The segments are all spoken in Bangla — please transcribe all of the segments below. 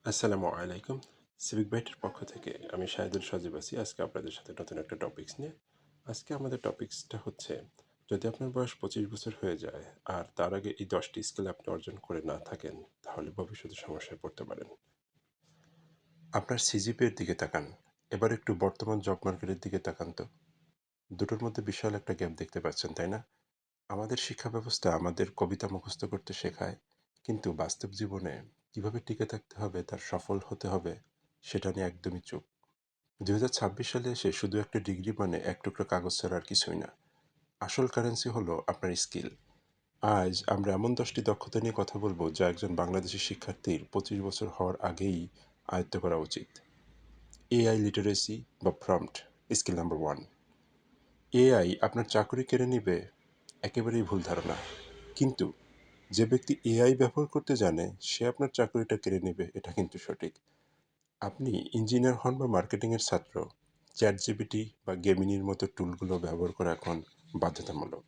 আসসালামু আলাইকুম। সিভিক বাইটের পক্ষ থেকে আমি শাহিদুল সজীব আছি আজকে আপনাদের সাথে নতুন একটা টপিকস নিয়ে। আজকে আমাদের টপিকসটা হচ্ছে, যদি আপনার বয়স 25 বছর হয়ে যায় আর তার আগে এই 10টি স্কিল আপনি অর্জন করে না থাকেন, তাহলে ভবিষ্যতে সমস্যায় পড়তে পারেন। আপনার সিজিপিএর দিকে তাকান, এবার একটু বর্তমান জব মার্কেটের দিকে তাকান তো। দুটোর মধ্যে বিশাল একটা গ্যাপ দেখতে পাচ্ছেন, তাই না? আমাদের শিক্ষা ব্যবস্থা আমাদের কবিতা মুখস্থ করতে শেখায়, কিন্তু বাস্তব জীবনে কিভাবে টিকে থাকতে হবে, তার সফল হতে হবে, সেটা নিয়ে একদমই চুপ। 2026 সালে এসে শুধু একটা ডিগ্রি মানে এক টুকরো কাগজ ছাড়া আর কিছুই না। আসল কারেন্সি হলো আপনার স্কিল। আজ আমরা এমন 10টি দক্ষতা নিয়ে কথা বলবো যা একজন বাংলাদেশি শিক্ষার্থীর 25 বছর হওয়ার আগেই আয়ত্ত করা উচিত। এআই লিটারেসি বা প্রম্পট, স্কিল নাম্বার 1। এআই আপনার চাকরি কেড়ে নিবে, একেবারেই ভুল ধারণা। কিন্তু যে ব্যক্তি এআই ব্যবহার করতে জানে সে আপনার চাকরিটা কেড়ে নেবে, এটা কিন্তু সঠিক। আপনি ইঞ্জিনিয়ার হন বা মার্কেটিংয়ের ছাত্র, চ্যাট জিপিটি বা গেমিনির মতো টুলগুলো ব্যবহার করা এখন বাধ্যতামূলক।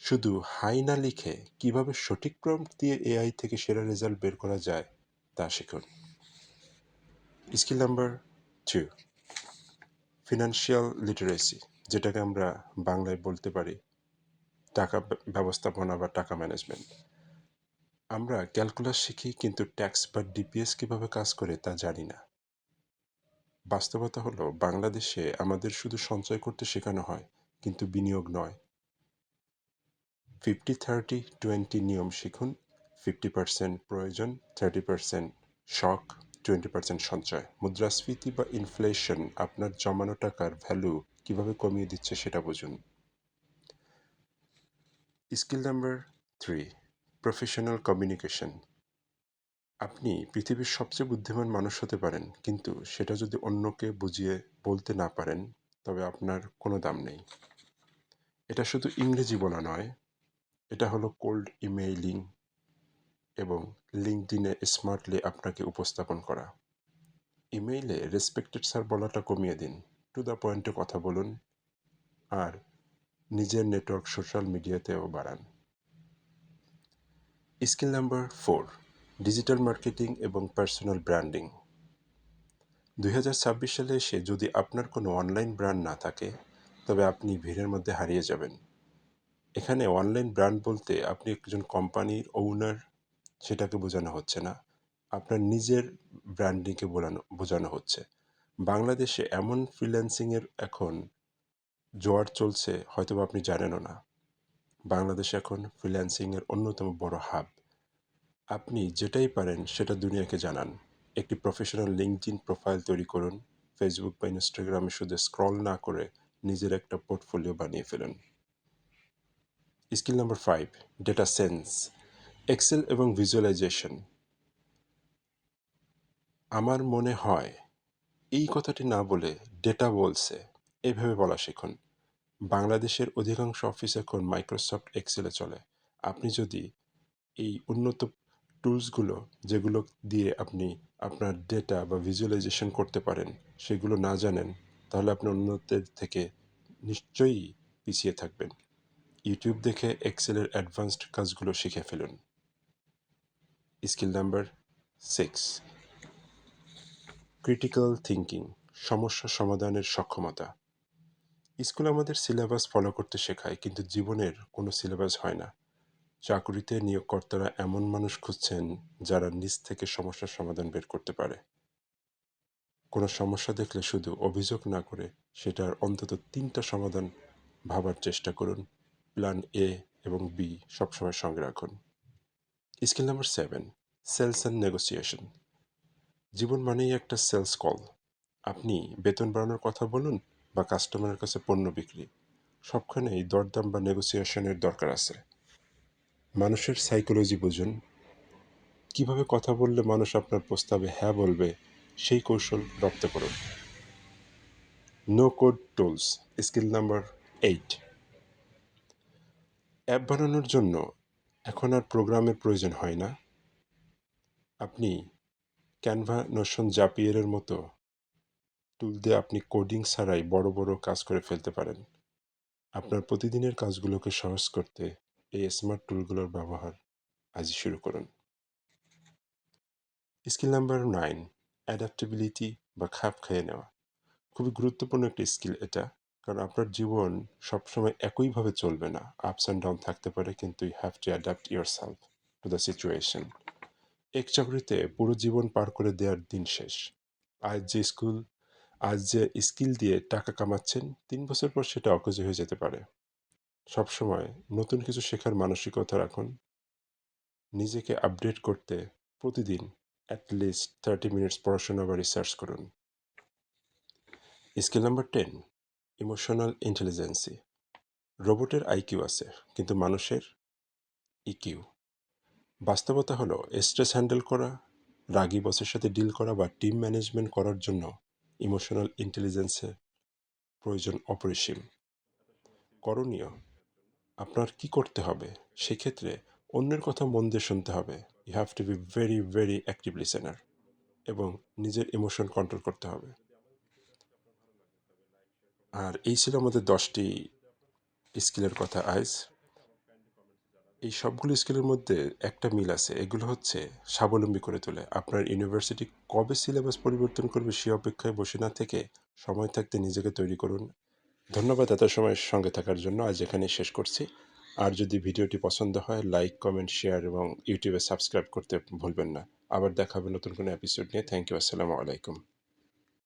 শুধু হাই না লিখে কিভাবে সঠিক প্রম্পট দিয়ে এআই থেকে সেরা রেজাল্ট বের করা যায় তা শিখুন। স্কিল নাম্বার 2, ফিনান্সিয়াল লিটারেসি, যেটাকে আমরা বাংলায় বলতে পারি টাকা ব্যবস্থাপনা বা টাকা ম্যানেজমেন্ট। আমরা ক্যালকুলাস শিখি কিন্তু ট্যাক্স বা ডিপিএস কিভাবে কাজ করে তা জানি না। বাস্তবতা হলো, বাংলাদেশে আমাদের শুধু সঞ্চয় করতে শেখানো হয়, কিন্তু বিনিয়োগ নয়। 50-30-20 নিয়ম শিখুন। 50% প্রয়োজন, 30% শখ, 20% সঞ্চয়। মুদ্রাস্ফীতি বা ইনফ্লেশন আপনার জমানো টাকার ভ্যালু কিভাবে কমিয়ে দিচ্ছে সেটা বুঝুন। Skill number 3, professional communication. আপনি পৃথিবীর সবচেয়ে বুদ্ধিমান মানুষ হতে পারেন, কিন্তু সেটা যদি অন্যকে বুঝিয়ে বলতে না পারেন, তবে আপনার কোনো দাম নেই। এটা শুধু ইংরেজি বলা নয়, এটা হলো কোল্ড ইমেইলিং এবং লিঙ্কডইনে স্মার্টলি আপনাকে উপস্থাপন করা। ইমেইলে রেসপেক্টেড স্যার বলাটা কমিয়ে দিন, টু দ্য পয়েন্টে কথা বলুন, আর নিজের নেটওয়ার্ক সোশ্যাল মিডিয়াতেও বাড়ান। স্কিল নাম্বার 4, ডিজিটাল মার্কেটিং এবং পার্সোনাল ব্র্যান্ডিং। 2026 সালে এসে যদি আপনার কোনো অনলাইন ব্র্যান্ড না থাকে, তবে আপনি ভিড়ের মধ্যে হারিয়ে যাবেন। এখানে অনলাইন ব্র্যান্ড বলতে আপনি একজন কোম্পানির ওনার সেটাকে বোঝানো হচ্ছে না, আপনার নিজের ব্র্যান্ডিংকে বোঝানো হচ্ছে। বাংলাদেশে এমন ফ্রিল্যান্সিংয়ের এখন জোয়ার চলছে, হয়তো আপনি জানেনও না। বাংলাদেশ এখন ফ্রিল্যান্সিংয়ের অন্যতম বড় হাব। আপনি যেটাই পারেন সেটা দুনিয়াকে জানান। একটি প্রফেশনাল লিঙ্কডইন প্রোফাইল তৈরি করুন। ফেসবুক বা ইনস্টাগ্রামে শুধু স্ক্রল না করে নিজের একটা পোর্টফোলিও বানিয়ে ফেলুন। Skill number 5, data sense, excel এবং ভিজুয়ালাইজেশন। আমার মনে হয় এই কথাটি না বলে ডেটা বলছে এভাবে বলা শিখুন। বাংলাদেশের অধিকাংশ অফিস এখন মাইক্রোসফট এক্সেলে চলে। আপনি যদি এই উন্নত টুলসগুলো, যেগুলো দিয়ে আপনি আপনার ডেটা বা ভিজুয়ালাইজেশন করতে পারেন, সেগুলো না জানেন, তাহলে আপনি অন্যদের থেকে নিশ্চয়ই পিছিয়ে থাকবেন। ইউটিউব দেখে এক্সেলের অ্যাডভান্সড কাজগুলো শিখে ফেলুন। স্কিল নাম্বার 6, ক্রিটিক্যাল থিঙ্কিং, সমস্যা সমাধানের সক্ষমতা। স্কুল আমাদের সিলেবাস ফলো করতে শেখায়, কিন্তু জীবনের কোনো সিলেবাস হয় না। চাকুরিতে নিয়োগকর্তারা এমন মানুষ খুঁজছেন যারা নিজ থেকে সমস্যার সমাধান বের করতে পারে। কোনো সমস্যা দেখলে শুধু অভিযোগ না করে সেটার অন্তত 3টা সমাধান ভাবার চেষ্টা করুন। প্ল্যান এ এবং বি সবসময় সঙ্গে রাখুন। Skill number 7, sales and negotiation. জীবন মানেই একটা সেলস কল। আপনি বেতন বাড়ানোর কথা বলুন বা কাস্টমারের কাছে পণ্য বিক্রি, সবখানেই দরদাম বা নেগোসিয়েশনের দরকার আছে। মানুষের সাইকোলজি বুঝুন। কিভাবে কথা বললে মানুষ আপনার প্রস্তাবে হ্যাঁ বলবে, সেই কৌশল রপ্ত করুন। No code tools, skill number 8। App বানানোর জন্য এখন আর প্রোগ্রামের প্রয়োজন হয় না। আপনি ক্যানভা, নোশন, জাপিয়ারের মতো টুল দিয়ে আপনি কোডিং ছাড়াই বড় বড় কাজ করে ফেলতে পারেন। আপনার প্রতিদিনের কাজগুলোকে সহজ করতে এই স্মার্ট টুলগুলোর ব্যবহার আজই শুরু করুন। স্কিল নাম্বার 9, অ্যাডাপ্টেবিলিটি বা খাপ খাইয়ে নেওয়া। খুবই গুরুত্বপূর্ণ একটি স্কিল এটা, কারণ আপনার জীবন সবসময় একইভাবে চলবে না, আপস অ্যান্ড ডাউন থাকতে পারে, কিন্তু you have to adapt yourself to the situation. এক চাকরিতে পুরো জীবন পার করে দেওয়ার দিন শেষ। আজ যে স্কিল দিয়ে টাকা কামাচ্ছেন, 3 বছর পর সেটা অকেজো হয়ে যেতে পারে। সবসময় নতুন কিছু শেখার মানসিকতা রাখুন। নিজেকে আপডেট করতে প্রতিদিন অ্যাটলিস্ট 30 মিনিটস পড়াশোনা বা রিসার্চ করুন। Skill number 10, emotional ইন্টেলিজেন্সি। রোবটের আইকিউ আছে, কিন্তু মানুষের ইকিউ। বাস্তবতা হলো, স্ট্রেস হ্যান্ডেল করা, রাগী বসের সাথে ডিল করা বা টিম ম্যানেজমেন্ট করার জন্য ইমোশনাল ইন্টেলিজেন্সের প্রয়োজন অপরিসীম। করণীয়: আপনার কি করতে হবে? সেক্ষেত্রে অন্যের কথা মন দিয়ে শুনতে হবে। You have to be very very active listener, এবং নিজের ইমোশন কন্ট্রোল করতে হবে। আর এই ছিল আমাদের 10টি স্কিলের কথা আজ। এই সবগুলো স্কিলের মধ্যে একটা মিল আছে, এগুলো হচ্ছে স্বাবলম্বী করে তোলে। আপনার ইউনিভার্সিটি কবে সিলেবাস পরিবর্তন করবে সে অপেক্ষায় বসে না থেকে সময় থাকতে নিজেকে তৈরি করুন। ধন্যবাদ এত সময় সঙ্গে থাকার জন্য। আজ এখানেই শেষ করছি। আর যদি ভিডিওটি পছন্দ হয়, লাইক, কমেন্ট, শেয়ার এবং ইউটিউবে সাবস্ক্রাইব করতে ভুলবেন না। আবার দেখা হবে নতুন কোনো এপিসোড নিয়ে। Thank you. আসসালামু আলাইকুম।